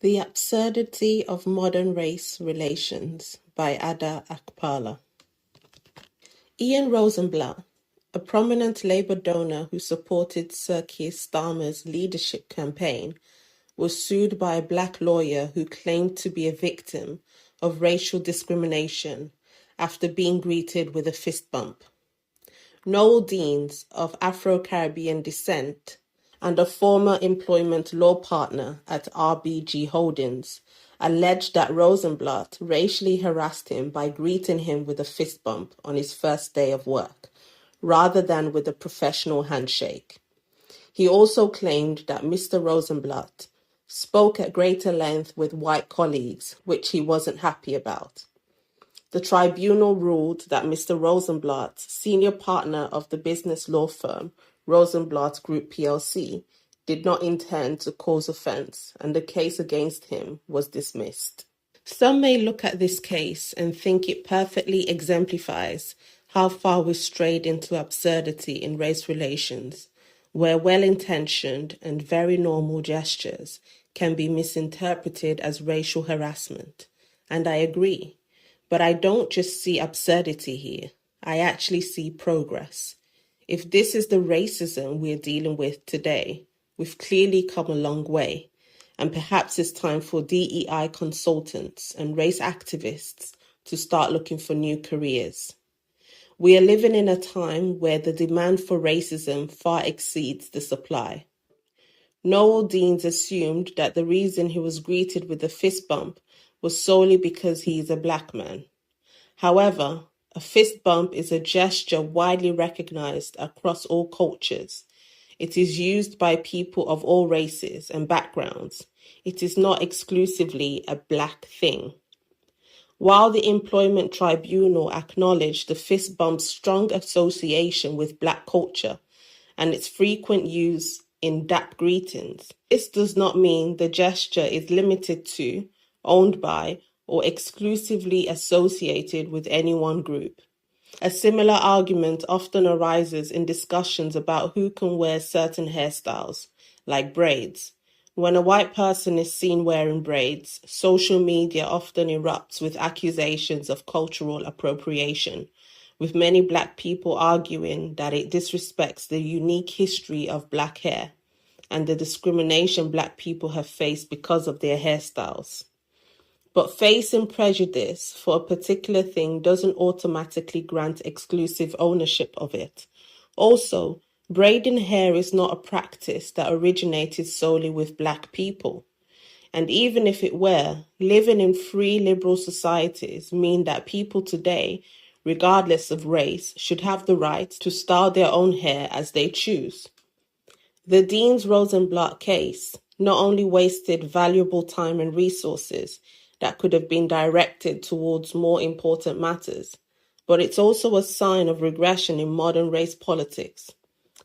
The Absurdity of Modern Race Relations by Ada Akpala. Ian Rosenblatt, a prominent Labour donor who supported Sir Keir Starmer's leadership campaign, was sued by a black lawyer who claimed to be a victim of racial discrimination after being greeted with a fist bump. Noel Deans, of Afro-Caribbean descent and a former employment law partner at RBG Holdings, alleged that Rosenblatt racially harassed him by greeting him with a fist bump on his first day of work, rather than with a professional handshake. He also claimed that Mr. Rosenblatt spoke at greater length with white colleagues, which he wasn't happy about. The tribunal ruled that Mr. Rosenblatt, senior partner of the business law firm Rosenblatt Group plc, did not intend to cause offence, and the case against him was dismissed. Some may look at this case and think it perfectly exemplifies how far we've strayed into absurdity in race relations, where well-intentioned and very normal gestures can be misinterpreted as racial harassment. And I agree. But I don't just see absurdity here. I actually see progress. If this is the racism we're dealing with today, we've clearly come a long way. And perhaps it's time for DEI consultants and race activists to start looking for new careers. We are living in a time where the demand for racism far exceeds the supply. Noel Deans assumed that the reason he was greeted with a fist bump was solely because he is a black man. However, a fist bump is a gesture widely recognized across all cultures. It is used by people of all races and backgrounds. It is not exclusively a black thing. While the Employment Tribunal acknowledged the fist bump's strong association with black culture and its frequent use in DAP greetings, this does not mean the gesture is limited to, owned by, or exclusively associated with any one group. A similar argument often arises in discussions about who can wear certain hairstyles, like braids. When a white person is seen wearing braids, social media often erupts with accusations of cultural appropriation, with many black people arguing that it disrespects the unique history of black hair and the discrimination black people have faced because of their hairstyles. But facing prejudice for a particular thing doesn't automatically grant exclusive ownership of it. Also, braiding hair is not a practice that originated solely with black people. And even if it were, living in free liberal societies mean that people today, regardless of race, should have the right to style their own hair as they choose. The Deans Rosenblatt case not only wasted valuable time and resources that could have been directed towards more important matters, but it's also a sign of regression in modern race politics.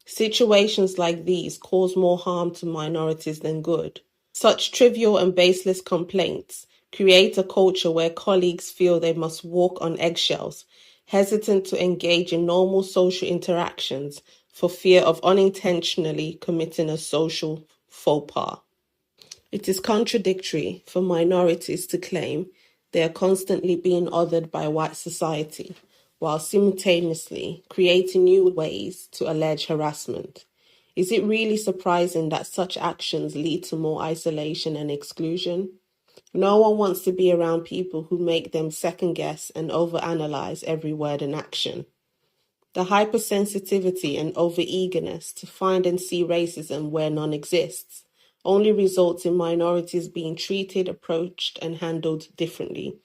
Situations like these cause more harm to minorities than good. Such trivial and baseless complaints create a culture where colleagues feel they must walk on eggshells, hesitant to engage in normal social interactions for fear of unintentionally committing a social faux pas. It is contradictory for minorities to claim they are constantly being othered by white society, while simultaneously creating new ways to allege harassment. Is it really surprising that such actions lead to more isolation and exclusion? No one wants to be around people who make them second-guess and overanalyze every word and action. The hypersensitivity and over-eagerness to find and see racism where none exists only results in minorities being treated, approached, and handled differently,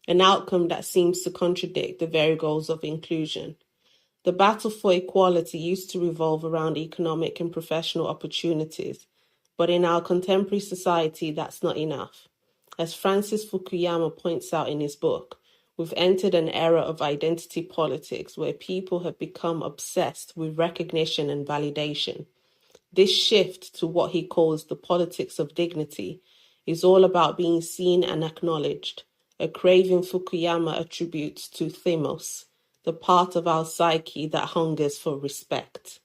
an outcome that seems to contradict the very goals of inclusion. The battle for equality used to revolve around economic and professional opportunities, but in our contemporary society, that's not enough. As Francis Fukuyama points out in his book, we've entered an era of identity politics where people have become obsessed with recognition and validation. This shift to what he calls the politics of dignity is all about being seen and acknowledged, a craving Fukuyama attributes to themos, the part of our psyche that hungers for respect.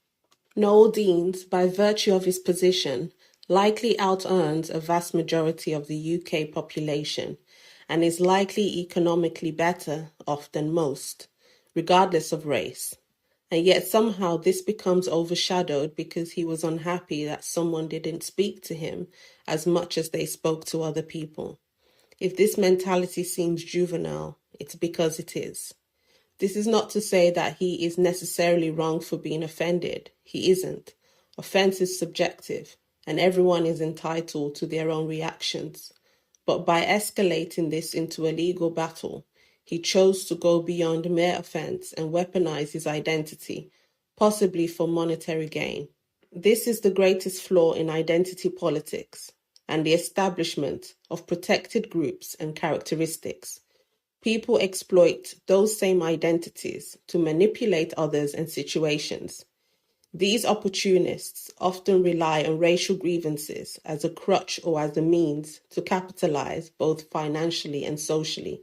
Noel Deans, by virtue of his position, likely out-earns a vast majority of the UK population and is likely economically better off than most, regardless of race. And yet somehow this becomes overshadowed because he was unhappy that someone didn't speak to him as much as they spoke to other people. If this mentality seems juvenile, it's because it is. This is not to say that he is necessarily wrong for being offended. He isn't. Offense is subjective, and everyone is entitled to their own reactions. But by escalating this into a legal battle, he chose to go beyond mere offense and weaponize his identity, possibly for monetary gain. This is the greatest flaw in identity politics and the establishment of protected groups and characteristics. People exploit those same identities to manipulate others and situations. These opportunists often rely on racial grievances as a crutch or as a means to capitalize both financially and socially.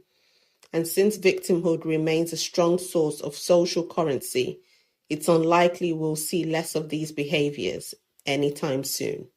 And since victimhood remains a strong source of social currency, it's unlikely we'll see less of these behaviors anytime soon.